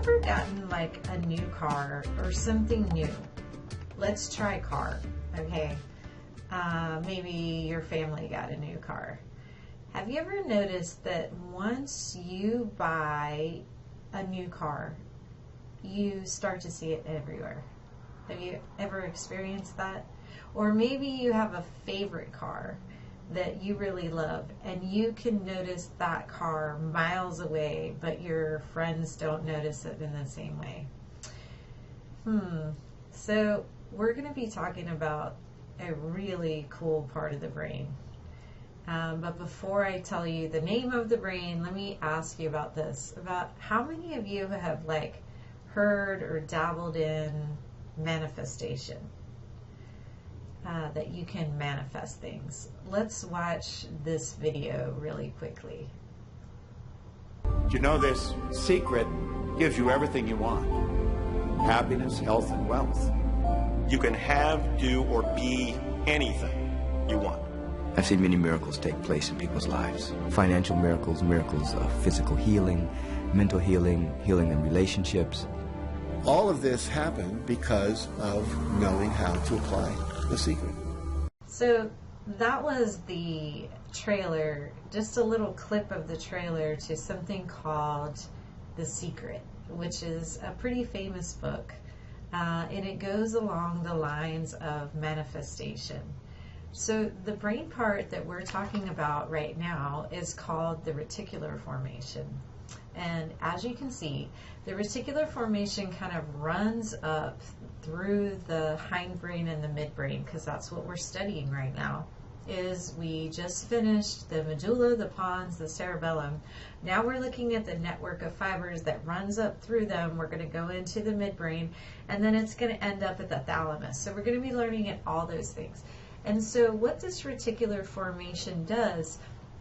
ever gotten like a new car or something new? Let's try car, okay? Maybe your family got a new car. Have you ever noticed that once you buy a new car, you start to see it everywhere? Have you ever experienced that? Or maybe you have a favorite car that you really love and you can notice that car miles away, but your friends don't notice it in the same way. So we're going to be talking about a really cool part of the brain. But before I tell you the name of the brain, let me ask you about this. About how many of you have like heard or dabbled in manifestation? That you can manifest things. Let's watch this video really quickly. You know, this secret gives you everything you want. Happiness, health, and wealth. You can have, do, or be anything you want. I've seen many miracles take place in people's lives. Financial miracles, miracles of physical healing, mental healing, healing in relationships. All of this happened because of knowing how to apply the secret. So that was the trailer, just a little clip of the trailer to something called The Secret, which is a pretty famous book. And it goes along the lines of manifestation. So the brain part that we're talking about right now is called the reticular formation. And as you can see, the reticular formation kind of runs up through the hindbrain and the midbrain, because that's what we're studying right now. Is we just finished the medulla, the pons, the cerebellum. Now we're looking at the network of fibers that runs up through them. We're going to go into the midbrain, and then it's going to end up at the thalamus. So we're going to be learning at all those things. And so what this reticular formation does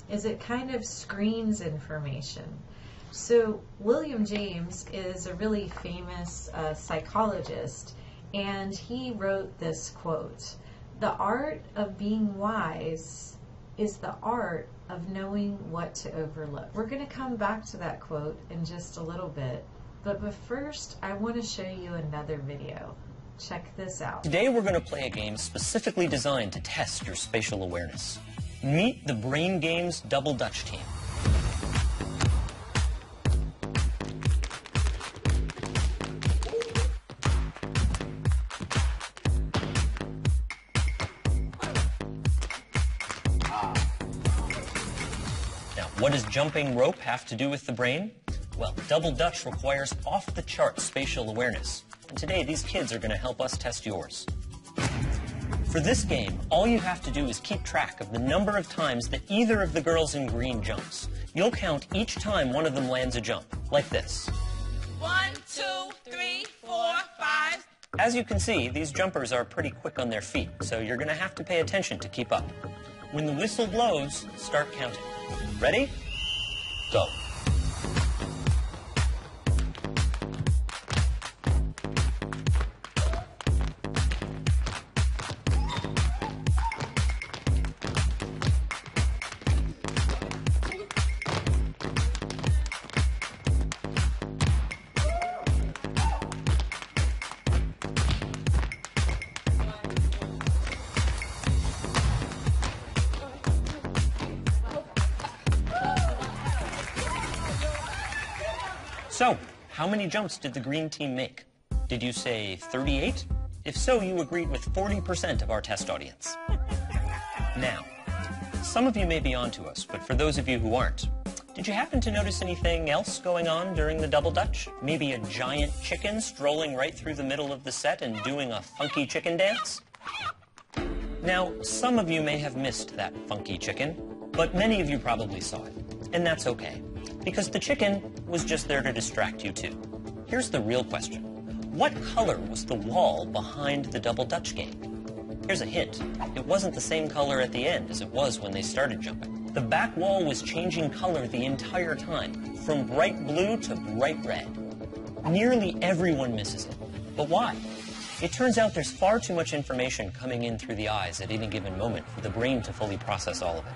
is it kind of screens information. So William James is a really famous psychologist, and he wrote this quote: "The art of being wise is the art of knowing what to overlook." We're going to come back to that quote in just a little bit, but first I want to show you another video. Check this out. Today we're going to play a game specifically designed to test your spatial awareness. Meet the Brain Games Double Dutch team. Now, what does jumping rope have to do with the brain? Well, Double Dutch requires off-the-chart spatial awareness. And today, these kids are going to help us test yours. For this game, all you have to do is keep track of the number of times that either of the girls in green jumps. You'll count each time one of them lands a jump, like this. 1, 2, 3, 4, 5. As you can see, these jumpers are pretty quick on their feet, so you're going to have to pay attention to keep up. When the whistle blows, start counting. Ready? Go. So, how many jumps did the green team make? Did you say 38? If so, you agreed with 40% of our test audience. Now, some of you may be onto us, but for those of you who aren't, did you happen to notice anything else going on during the Double Dutch? Maybe a giant chicken strolling right through the middle of the set and doing a funky chicken dance? Now, some of you may have missed that funky chicken, but many of you probably saw it, and that's okay. Because the chicken was just there to distract you too. Here's the real question. What color was the wall behind the Double Dutch game? Here's a hint. It wasn't the same color at the end as it was when they started jumping. The back wall was changing color the entire time, from bright blue to bright red. Nearly everyone misses it. But why? It turns out there's far too much information coming in through the eyes at any given moment for the brain to fully process all of it.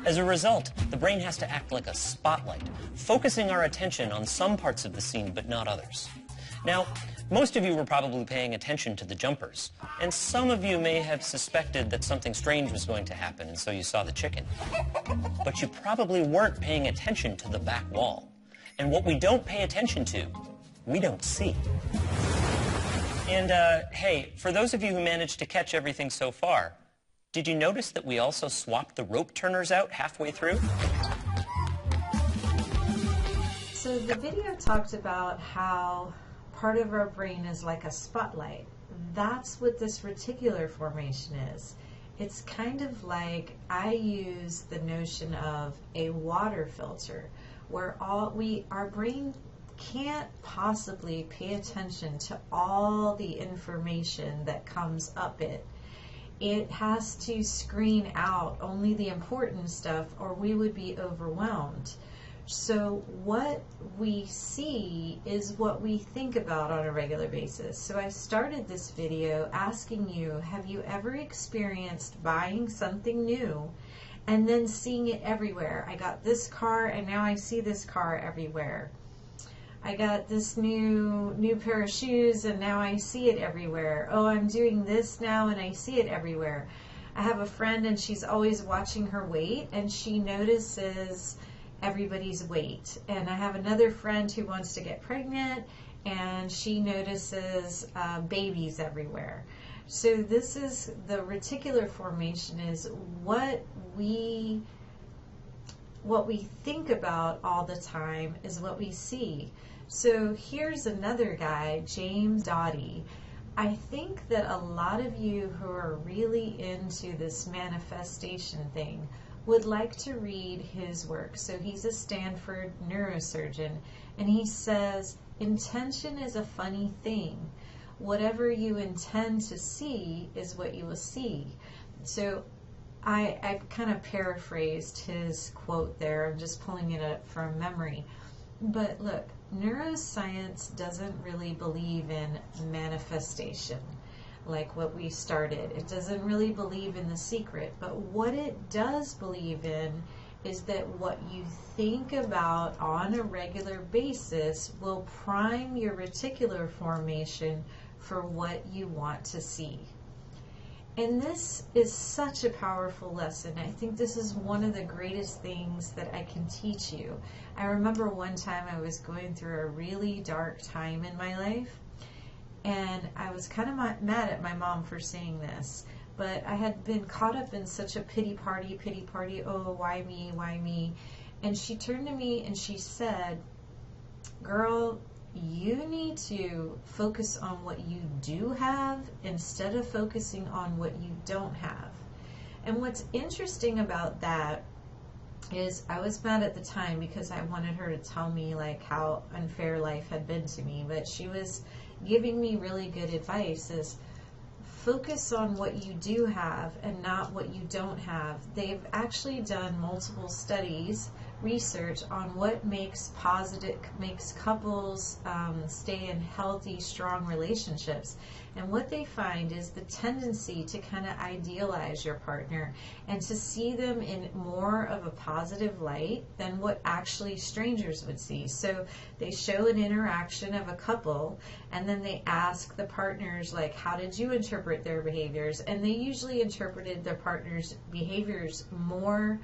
As a result, the brain has to act like a spotlight, focusing our attention on some parts of the scene but not others. Now, most of you were probably paying attention to the jumpers, and some of you may have suspected that something strange was going to happen, and so you saw the chicken. But you probably weren't paying attention to the back wall. And what we don't pay attention to, we don't see. And, hey, for those of you who managed to catch everything so far, did you notice that we also swapped the rope turners out halfway through? So the video talked about how part of our brain is like a spotlight. That's what this reticular formation is. It's kind of like, I use the notion of a water filter, where our brain can't possibly pay attention to all the information that comes up it. It has to screen out only the important stuff, or we would be overwhelmed. So what we see is what we think about on a regular basis. So I started this video asking you, have you ever experienced buying something new and then seeing it everywhere? I got this car and now I see this car everywhere. I got this new pair of shoes and now I see it everywhere. Oh, I'm doing this now and I see it everywhere. I have a friend and she's always watching her weight and she notices everybody's weight. And I have another friend who wants to get pregnant and she notices babies everywhere. So this is the reticular formation, is what we think about all the time is what we see. So here's another guy, James Doughty. I think that a lot of you who are really into this manifestation thing would like to read his work. So he's a Stanford neurosurgeon, and he says, intention is a funny thing. Whatever you intend to see is what you will see. So I've kind of paraphrased his quote there. I'm just pulling it up from memory. But look, neuroscience doesn't really believe in manifestation like what we started. It doesn't really believe in the secret. But what it does believe in is that what you think about on a regular basis will prime your reticular formation for what you want to see. And this is such a powerful lesson. I think this is one of the greatest things that I can teach you. I remember one time I was going through a really dark time in my life, and I was kind of mad at my mom for saying this, but I had been caught up in such a pity party, oh, why me, why me? And she turned to me and she said, girl, you need to focus on what you do have instead of focusing on what you don't have. And what's interesting about that is I was mad at the time because I wanted her to tell me like how unfair life had been to me, but she was giving me really good advice, is focus on what you do have and not what you don't have. They've actually done multiple studies, research on what makes couples stay in healthy, strong relationships. And what they find is the tendency to kind of idealize your partner and to see them in more of a positive light than what actually strangers would see. So they show an interaction of a couple, and then they ask the partners, like, how did you interpret their behaviors? And they usually interpreted their partner's behaviors more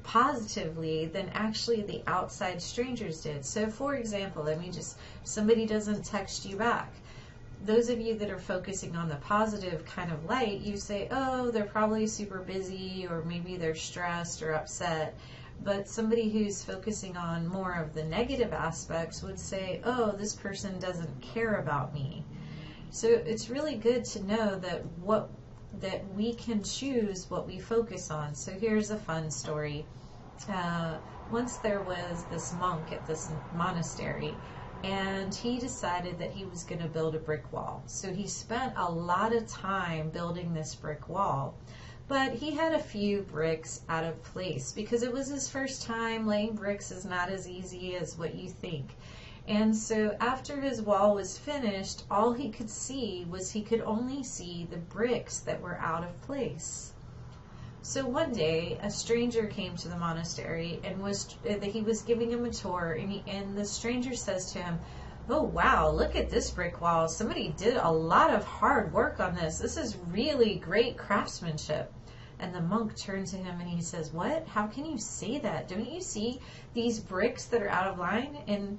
positively than actually the outside strangers did. So for example, somebody doesn't text you back. Those of you that are focusing on the positive kind of light, you say, oh, they're probably super busy, or maybe they're stressed or upset. But somebody who's focusing on more of the negative aspects would say, oh, this person doesn't care about me. So it's really good to know that we can choose what we focus on. So here's a fun story. Once there was this monk at this monastery, and he decided that he was going to build a brick wall. So he spent a lot of time building this brick wall, but he had a few bricks out of place because it was his first time. Laying bricks is not as easy as what you think. And so after his wall was finished, all he could see was he could only see the bricks that were out of place. So one day, a stranger came to the monastery and he was giving him a tour, and the stranger says to him, "Oh wow, look at this brick wall. Somebody did a lot of hard work on this. This is really great craftsmanship." And the monk turned to him and he says, "What? How can you say that? Don't you see these bricks that are out of line?" And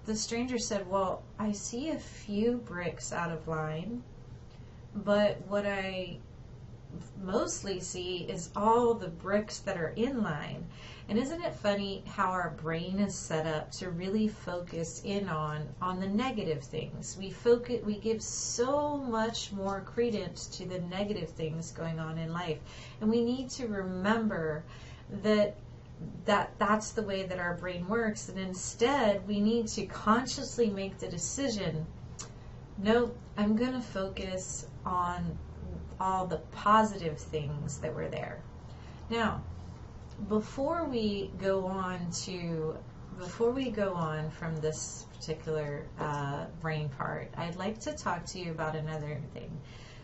the stranger said, "Well, I see a few bricks out of line, but what I mostly see is all the bricks that are in line." And isn't it funny how our brain is set up to really focus in on the negative things? We give so much more credence to the negative things going on in life, and we need to remember that's the way that our brain works. And instead, we need to consciously make the decision, no, I'm going to focus on all the positive things that were there. Now, before we go on from this particular brain part, I'd like to talk to you about another thing.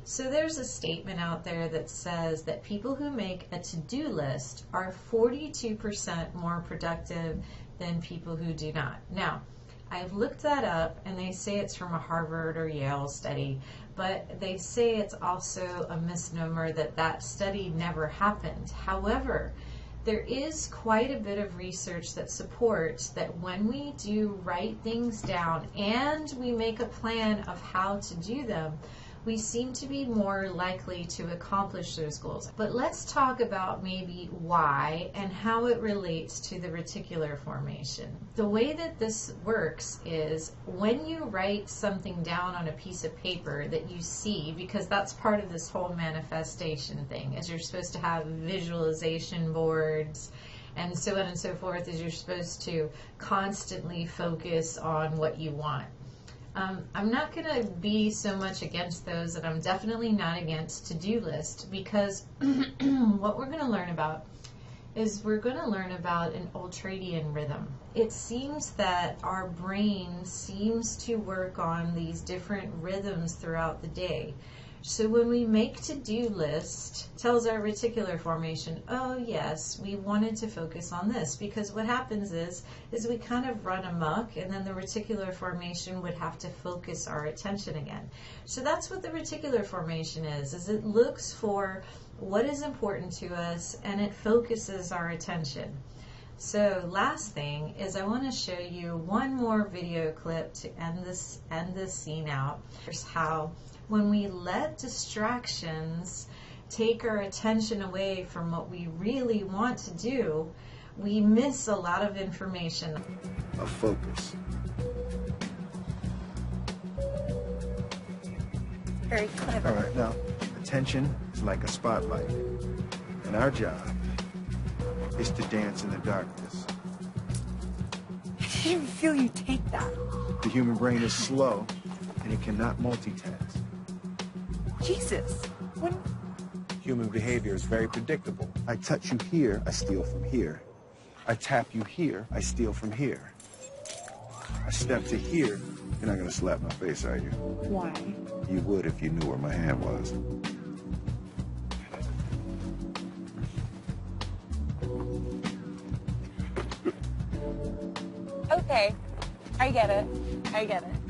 So there's a statement out there that says that people who make a to-do list are 42% more productive than people who do not. Now, I've looked that up, and they say it's from a Harvard or Yale study, but they say it's also a misnomer that study never happened. However, there is quite a bit of research that supports that when we do write things down and we make a plan of how to do them, we seem to be more likely to accomplish those goals. But let's talk about maybe why and how it relates to the reticular formation. The way that this works is when you write something down on a piece of paper that you see, because that's part of this whole manifestation thing, is you're supposed to have visualization boards and so on and so forth, is you're supposed to constantly focus on what you want. I'm not going to be so much against those, and I'm definitely not against to-do list, because what we're going to learn about is we're going to learn about an ultradian rhythm. It seems that our brain seems to work on these different rhythms throughout the day. So when we make to-do list, tells our reticular formation, oh yes, we wanted to focus on this, because what happens is we kind of run amok, and then the reticular formation would have to focus our attention again. So that's what the reticular formation is it looks for what is important to us, and it focuses our attention. So last thing is I want to show you one more video clip to end this scene out. Here's how when we let distractions take our attention away from what we really want to do, we miss a lot of information. A focus. Very clever. All right, now, attention is like a spotlight. And our job is to dance in the darkness. I didn't feel you take that. The human brain is slow, and it cannot multitask. Jesus. When... Human behavior is very predictable. I touch you here, I steal from here. I tap you here, I steal from here. I step to here. You're not gonna slap my face, are you? Why? You would if you knew where my hand was. Okay. I get it.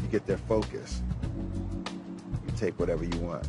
You get their focus. You take whatever you want.